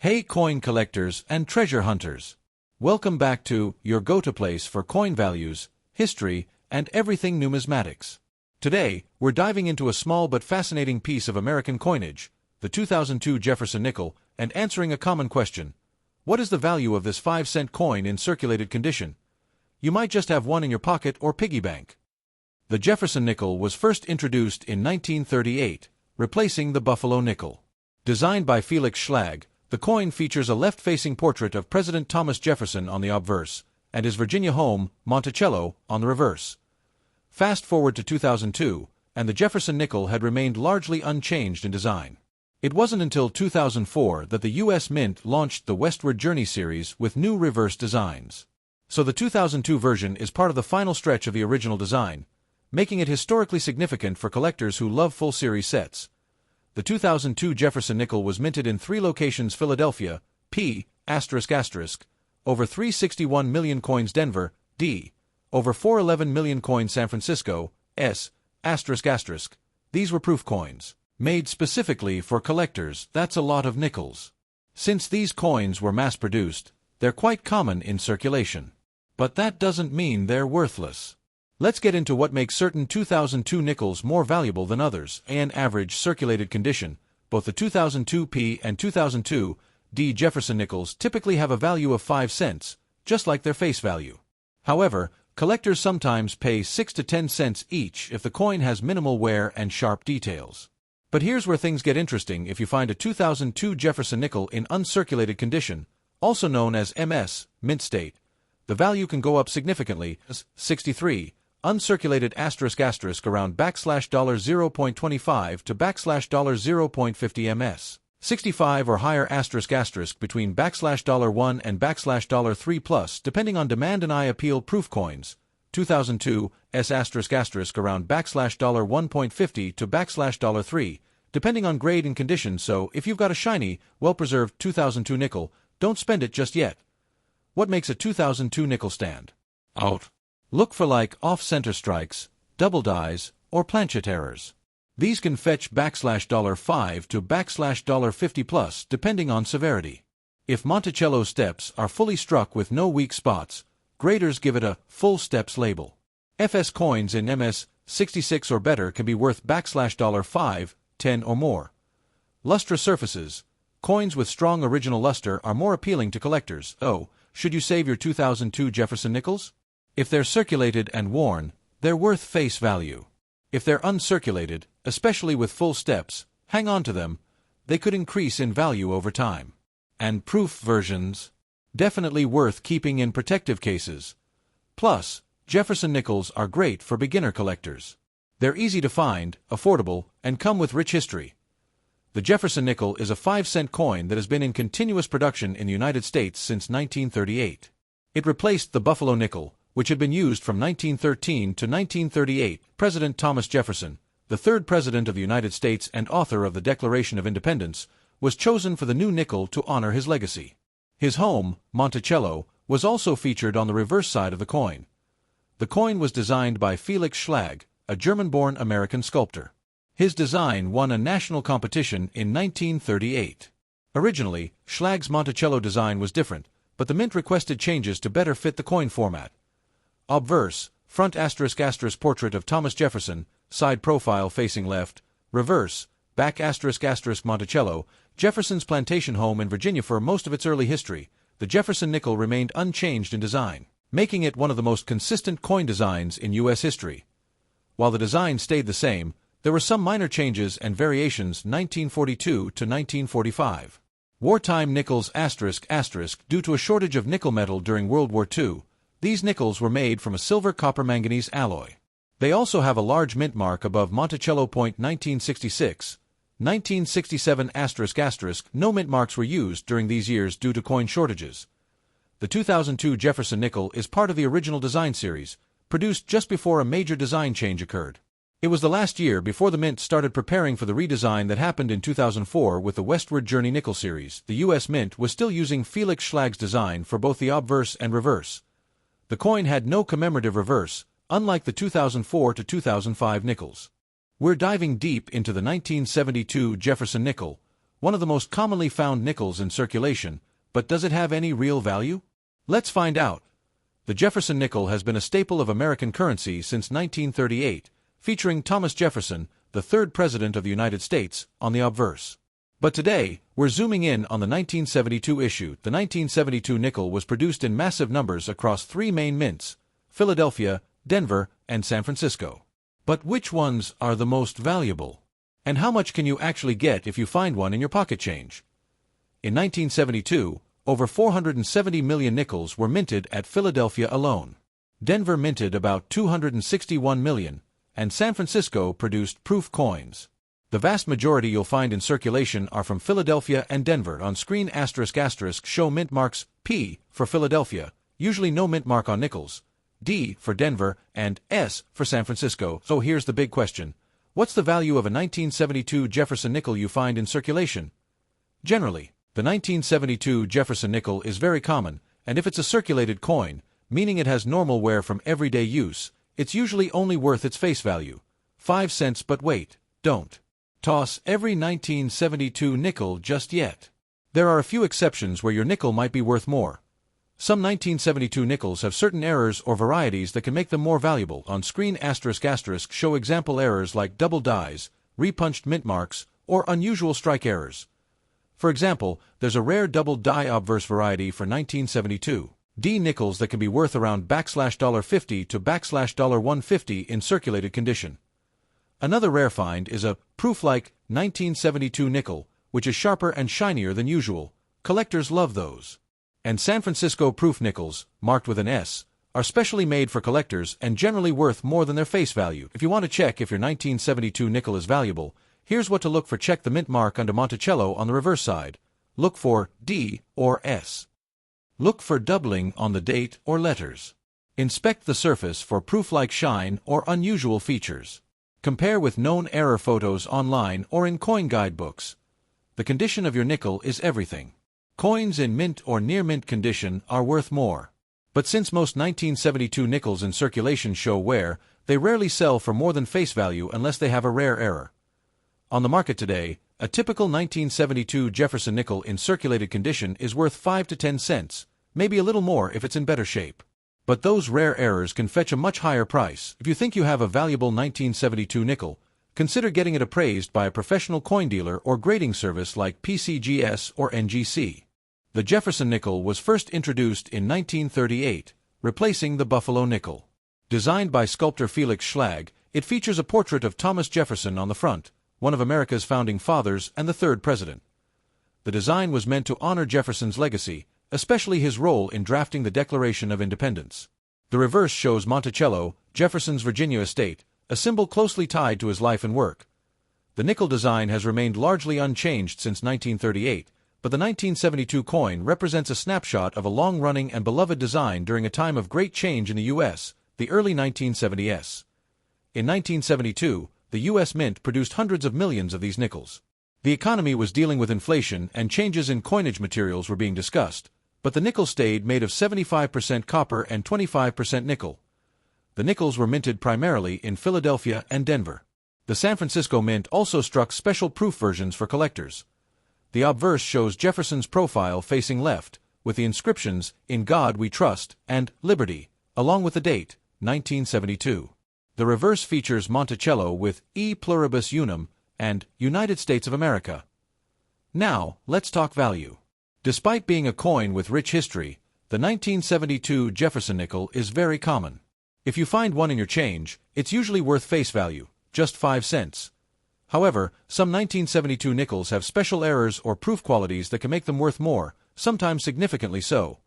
Hey coin collectors and treasure hunters! Welcome back to your go-to place for coin values, history, and everything numismatics. Today, we're diving into a small but fascinating piece of American coinage, the 2002 Jefferson nickel, and answering a common question. What is the value of this 5-cent coin in circulated condition? You might just have one in your pocket or piggy bank. The Jefferson nickel was first introduced in 1938, replacing the Buffalo nickel. Designed by Felix Schlag, the coin features a left-facing portrait of President Thomas Jefferson on the obverse, and his Virginia home, Monticello, on the reverse. Fast forward to 2002, and the Jefferson nickel had remained largely unchanged in design. It wasn't until 2004 that the U.S. Mint launched the Westward Journey series with new reverse designs. So the 2002 version is part of the final stretch of the original design, making it historically significant for collectors who love full series sets. The 2002 Jefferson nickel was minted in 3 locations: Philadelphia, P***, over 361 million coins; Denver, D**, over 411 million coins; San Francisco, S**. These were proof coins, made specifically for collectors. That's a lot of nickels. Since these coins were mass-produced, they're quite common in circulation. But that doesn't mean they're worthless. Let's get into what makes certain 2002 nickels more valuable than others. In average circulated condition, both the 2002 P and 2002 D Jefferson nickels typically have a value of 5 cents, just like their face value. However, collectors sometimes pay 6 to 10 cents each if the coin has minimal wear and sharp details. But here's where things get interesting. If you find a 2002 Jefferson nickel in uncirculated condition, also known as MS, mint state, the value can go up significantly. 63. Uncirculated *** around $0.25 to $0.50 ms. 65 or higher *** between $1 and $3 plus, depending on demand and eye appeal. Proof coins. 2002 S** around $1.50 to $3, depending on grade and condition. So if you've got a shiny, well-preserved 2002 nickel, don't spend it just yet. What makes a 2002 nickel stand out? Look for off-center strikes, double dies, or planchet errors. These can fetch $5 to $50 plus, depending on severity. If Monticello steps are fully struck with no weak spots, graders give it a full steps label. FS coins in MS 66 or better can be worth $5, 10 or more. Lustre surfaces. Coins with strong original luster are more appealing to collectors. Oh, should you save your 2002 Jefferson nickels? If they're circulated and worn, they're worth face value. If they're uncirculated, especially with full steps, hang on to them. They could increase in value over time. And proof versions? Definitely worth keeping in protective cases. Plus, Jefferson nickels are great for beginner collectors. They're easy to find, affordable, and come with rich history. The Jefferson nickel is a 5-cent coin that has been in continuous production in the United States since 1938. It replaced the Buffalo nickel, which had been used from 1913 to 1938. President Thomas Jefferson, the 3rd President of the United States and author of the Declaration of Independence, was chosen for the new nickel to honor his legacy. His home, Monticello, was also featured on the reverse side of the coin. The coin was designed by Felix Schlag, a German-born American sculptor. His design won a national competition in 1938. Originally, Schlag's Monticello design was different, but the mint requested changes to better fit the coin format. Obverse, front ** portrait of Thomas Jefferson, side profile facing left, reverse, back ** Monticello, Jefferson's plantation home in Virginia. For most of its early history, the Jefferson nickel remained unchanged in design, making it one of the most consistent coin designs in U.S. history. While the design stayed the same, there were some minor changes and variations. 1942 to 1945. Wartime nickels **. Due to a shortage of nickel metal during World War II, these nickels were made from a silver-copper-manganese alloy. They also have a large mint mark above Monticello. 1966, 1967 **. No mint marks were used during these years due to coin shortages. The 2002 Jefferson nickel is part of the original design series, produced just before a major design change occurred. It was the last year before the Mint started preparing for the redesign that happened in 2004 with the Westward Journey nickel series. The U.S. Mint was still using Felix Schlag's design for both the obverse and reverse. The coin had no commemorative reverse, unlike the 2004 to 2005 nickels. We're diving deep into the 1972 Jefferson nickel, one of the most commonly found nickels in circulation, but does it have any real value? Let's find out. The Jefferson nickel has been a staple of American currency since 1938, featuring Thomas Jefferson, the third President of the United States, on the obverse. But today, we're zooming in on the 1972 issue. The 1972 nickel was produced in massive numbers across three main mints: Philadelphia, Denver, and San Francisco. But which ones are the most valuable? And how much can you actually get if you find one in your pocket change? In 1972, over 470 million nickels were minted at Philadelphia alone. Denver minted about 261 million, and San Francisco produced proof coins. The vast majority you'll find in circulation are from Philadelphia and Denver. On screen *** show mint marks: P for Philadelphia, usually no mint mark on nickels, D for Denver, and S for San Francisco. So here's the big question. What's the value of a 1972 Jefferson nickel you find in circulation? Generally, the 1972 Jefferson nickel is very common, and if it's a circulated coin, meaning it has normal wear from everyday use, it's usually only worth its face value, 5 cents. But wait, don't toss every 1972 nickel just yet. There are a few exceptions where your nickel might be worth more. Some 1972 nickels have certain errors or varieties that can make them more valuable. On screen *** show example errors like double dies, repunched mint marks, or unusual strike errors. For example, there's a rare double die obverse variety for 1972 D nickels that can be worth around $50 to $150 in circulated condition. Another rare find is a proof-like 1972 nickel, which is sharper and shinier than usual. Collectors love those. And San Francisco proof nickels, marked with an S, are specially made for collectors and generally worth more than their face value. If you want to check if your 1972 nickel is valuable, here's what to look for. Check the mint mark under Monticello on the reverse side. Look for D or S. Look for doubling on the date or letters. Inspect the surface for proof-like shine or unusual features. Compare with known error photos online or in coin guidebooks. The condition of your nickel is everything. Coins in mint or near-mint condition are worth more. But since most 1972 nickels in circulation show wear, they rarely sell for more than face value unless they have a rare error. On the market today, a typical 1972 Jefferson nickel in circulated condition is worth 5 to 10 cents, maybe a little more if it's in better shape. But those rare errors can fetch a much higher price. If you think you have a valuable 1972 nickel, consider getting it appraised by a professional coin dealer or grading service like PCGS or NGC. The Jefferson nickel was first introduced in 1938, replacing the Buffalo nickel. Designed by sculptor Felix Schlag, it features a portrait of Thomas Jefferson on the front, one of America's founding fathers and the third president. The design was meant to honor Jefferson's legacy, especially his role in drafting the Declaration of Independence. The reverse shows Monticello, Jefferson's Virginia estate, a symbol closely tied to his life and work. The nickel design has remained largely unchanged since 1938, but the 1972 coin represents a snapshot of a long-running and beloved design during a time of great change in the U.S., the early 1970s. In 1972, the U.S. Mint produced hundreds of millions of these nickels. The economy was dealing with inflation and changes in coinage materials were being discussed, but the nickel stayed made of 75% copper and 25% nickel. The nickels were minted primarily in Philadelphia and Denver. The San Francisco Mint also struck special proof versions for collectors. The obverse shows Jefferson's profile facing left, with the inscriptions, "In God We Trust," and "Liberty," along with the date, 1972. The reverse features Monticello with "E Pluribus Unum" and "United States of America." Now, let's talk value. Despite being a coin with rich history, the 1972 Jefferson nickel is very common. If you find one in your change, it's usually worth face value, just 5 cents. However, some 1972 nickels have special errors or proof qualities that can make them worth more, sometimes significantly so.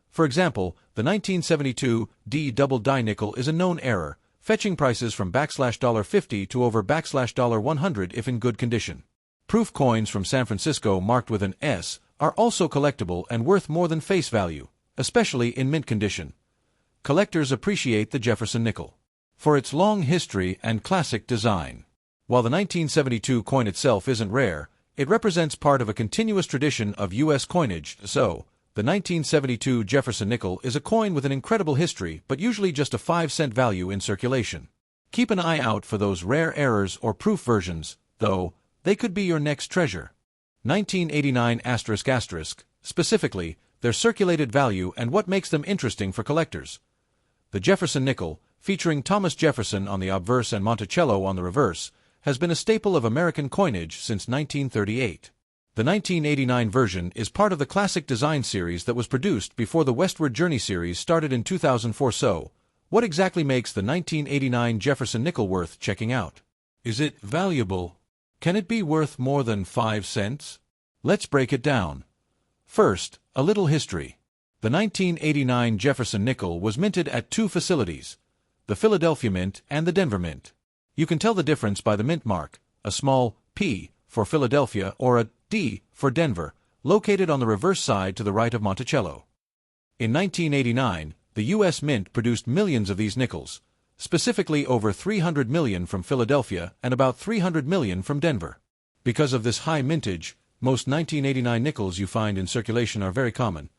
For example, the 1972 D double die nickel is a known error, fetching prices from $50 to over $100 if in good condition. Proof coins from San Francisco marked with an S are also collectible and worth more than face value, especially in mint condition. Collectors appreciate the Jefferson nickel for its long history and classic design. While the 1972 coin itself isn't rare, it represents part of a continuous tradition of U.S. coinage, so the 1972 Jefferson nickel is a coin with an incredible history but usually just a 5-cent value in circulation. Keep an eye out for those rare errors or proof versions, though. They could be your next treasure. 1989 ***, their circulated value and what makes them interesting for collectors. The Jefferson nickel, featuring Thomas Jefferson on the obverse and Monticello on the reverse, has been a staple of American coinage since 1938. The 1989 version is part of the classic design series that was produced before the Westward Journey series started in 2004. So, what exactly makes the 1989 Jefferson nickel worth checking out? Is it valuable? Can it be worth more than 5 cents? Let's break it down. First, a little history. The 1989 Jefferson nickel was minted at two facilities, the Philadelphia Mint and the Denver Mint. You can tell the difference by the mint mark, a small P for Philadelphia or a D for Denver, located on the reverse side to the right of Monticello. In 1989, the U.S. Mint produced millions of these nickels, specifically over 300 million from Philadelphia and about 300 million from Denver. Because of this high mintage, most 1989 nickels you find in circulation are very common.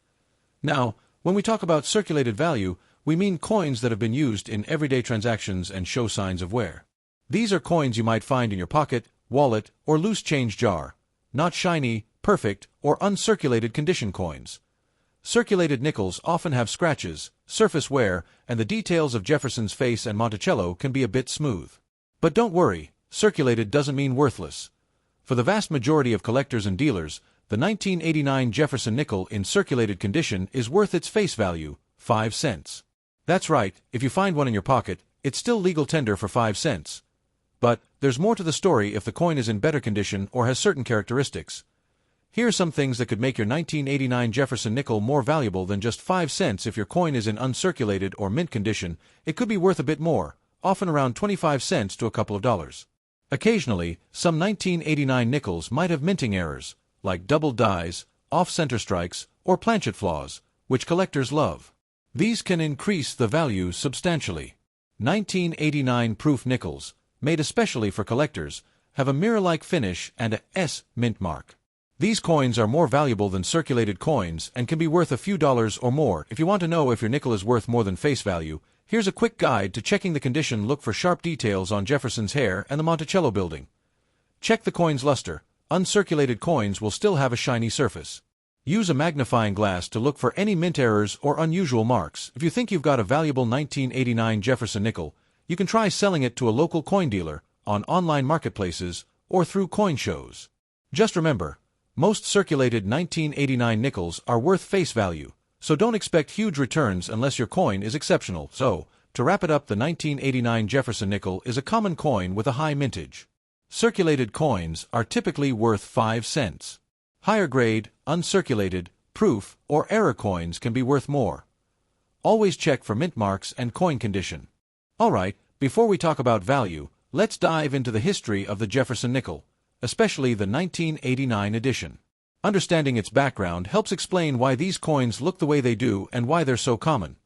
Now, when we talk about circulated value, we mean coins that have been used in everyday transactions and show signs of wear. These are coins you might find in your pocket, wallet, or loose change jar, not shiny, perfect, or uncirculated condition coins. Circulated nickels often have scratches, surface wear, and the details of Jefferson's face and Monticello can be a bit smooth. But don't worry, circulated doesn't mean worthless. For the vast majority of collectors and dealers, the 1989 Jefferson nickel in circulated condition is worth its face value, 5 cents. That's right, if you find one in your pocket, it's still legal tender for 5 cents. But there's more to the story if the coin is in better condition or has certain characteristics. Here are some things that could make your 1989 Jefferson nickel more valuable than just 5 cents. If your coin is in uncirculated or mint condition, it could be worth a bit more, often around 25 cents to a couple of dollars. Occasionally, some 1989 nickels might have minting errors, like double dies, off-center strikes, or planchet flaws, which collectors love. These can increase the value substantially. 1989 proof nickels, made especially for collectors, have a mirror-like finish and a S mint mark. These coins are more valuable than circulated coins and can be worth a few dollars or more. If you want to know if your nickel is worth more than face value, here's a quick guide to checking the condition. Look for sharp details on Jefferson's hair and the Monticello building. Check the coin's luster. Uncirculated coins will still have a shiny surface. Use a magnifying glass to look for any mint errors or unusual marks. If you think you've got a valuable 1989 Jefferson nickel, you can try selling it to a local coin dealer, on online marketplaces, or through coin shows. Just remember, most circulated 1989 nickels are worth face value, so don't expect huge returns unless your coin is exceptional. So, to wrap it up, the 1989 Jefferson nickel is a common coin with a high mintage. Circulated coins are typically worth 5 cents. Higher grade, uncirculated, proof, or error coins can be worth more. Always check for mint marks and coin condition. Alright, before we talk about value, let's dive into the history of the Jefferson nickel, especially the 1989 edition. Understanding its background helps explain why these coins look the way they do and why they're so common.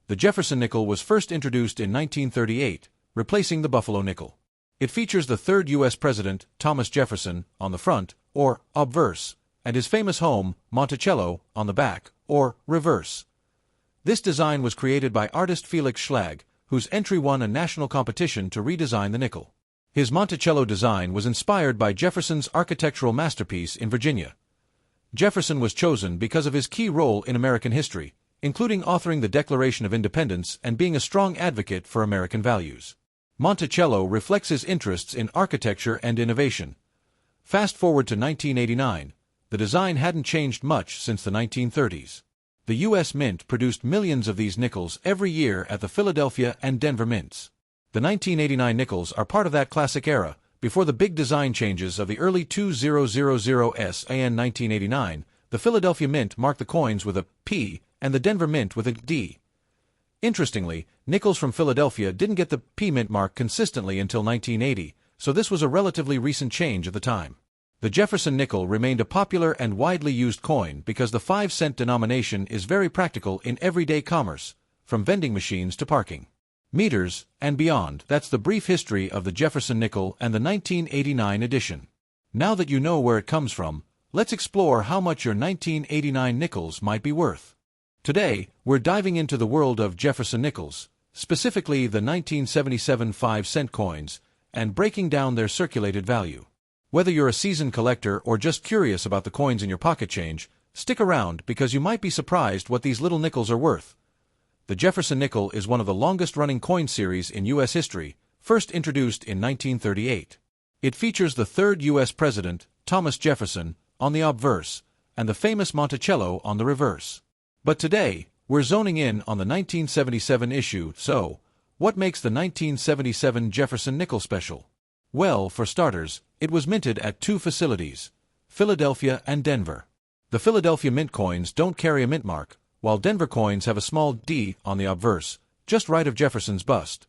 The Jefferson nickel was first introduced in 1938, replacing the Buffalo nickel. It features the third U.S. President, Thomas Jefferson, on the front, or obverse, and his famous home, Monticello, on the back, or reverse. This design was created by artist Felix Schlag, whose entry won a national competition to redesign the nickel. His Monticello design was inspired by Jefferson's architectural masterpiece in Virginia. Jefferson was chosen because of his key role in American history, including authoring the Declaration of Independence and being a strong advocate for American values. Monticello reflects his interests in architecture and innovation. Fast forward to 1989, the design hadn't changed much since the 1930s. The U.S. Mint produced millions of these nickels every year at the Philadelphia and Denver Mints. The 1989 nickels are part of that classic era, before the big design changes of the early 2000s and 1989. The Philadelphia Mint marked the coins with a P and the Denver Mint with a D. Interestingly, nickels from Philadelphia didn't get the P mint mark consistently until 1980, so this was a relatively recent change at the time. The Jefferson nickel remained a popular and widely used coin because the 5-cent denomination is very practical in everyday commerce, from vending machines to parking meters and beyond. That's the brief history of the Jefferson nickel and the 1989 edition. Now that you know where it comes from, let's explore how much your 1989 nickels might be worth. Today, we're diving into the world of Jefferson nickels, specifically the 1977 5-cent coins, and breaking down their circulated value. Whether you're a seasoned collector or just curious about the coins in your pocket change, stick around because you might be surprised what these little nickels are worth. The Jefferson nickel is one of the longest-running coin series in U.S. history, first introduced in 1938. It features the third U.S. President, Thomas Jefferson, on the obverse, and the famous Monticello on the reverse. But today, we're zoning in on the 1977 issue, so what makes the 1977 Jefferson nickel special? Well, for starters, it was minted at two facilities, Philadelphia and Denver. The Philadelphia mint coins don't carry a mint mark, while Denver coins have a small D on the obverse, just right of Jefferson's bust.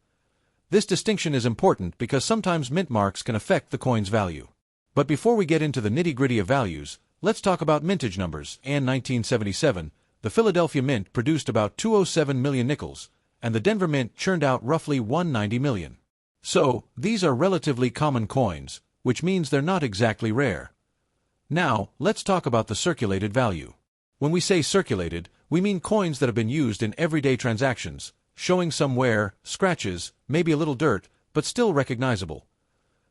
This distinction is important because sometimes mint marks can affect the coin's value. But before we get into the nitty-gritty of values, let's talk about mintage numbers. In 1977, the Philadelphia Mint produced about 207 million nickels, and the Denver Mint churned out roughly 190 million. So, these are relatively common coins, which means they're not exactly rare. Now, let's talk about the circulated value. When we say circulated, we mean coins that have been used in everyday transactions, showing some wear, scratches, maybe a little dirt, but still recognizable.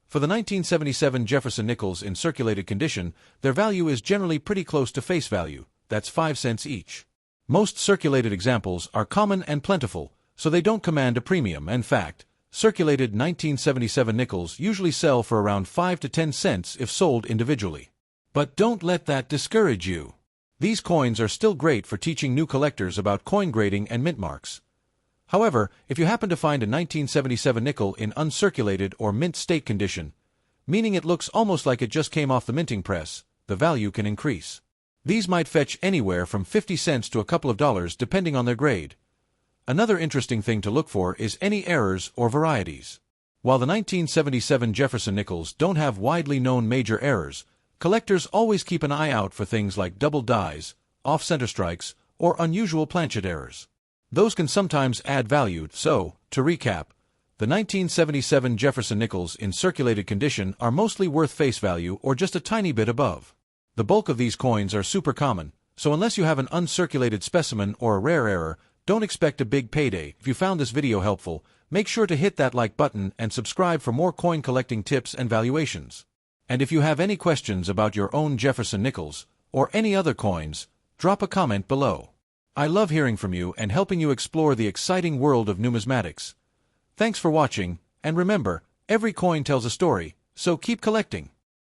For the 1977 Jefferson nickels in circulated condition, their value is generally pretty close to face value, that's 5 cents each. Most circulated examples are common and plentiful, so they don't command a premium. In fact, circulated 1977 nickels usually sell for around 5 to 10 cents if sold individually. But don't let that discourage you. These coins are still great for teaching new collectors about coin grading and mint marks. However, if you happen to find a 1977 nickel in uncirculated or mint state condition, meaning it looks almost like it just came off the minting press, the value can increase. These might fetch anywhere from 50 cents to a couple of dollars depending on their grade. Another interesting thing to look for is any errors or varieties. While the 1977 Jefferson nickels don't have widely known major errors, collectors always keep an eye out for things like double dies, off-center strikes, or unusual planchet errors. Those can sometimes add value, so, to recap, the 1977 Jefferson nickels in circulated condition are mostly worth face value or just a tiny bit above. The bulk of these coins are super common, so unless you have an uncirculated specimen or a rare error, don't expect a big payday. If you found this video helpful, make sure to hit that like button and subscribe for more coin collecting tips and valuations. And if you have any questions about your own Jefferson nickels, or any other coins, drop a comment below. I love hearing from you and helping you explore the exciting world of numismatics. Thanks for watching, and remember, every coin tells a story, so keep collecting.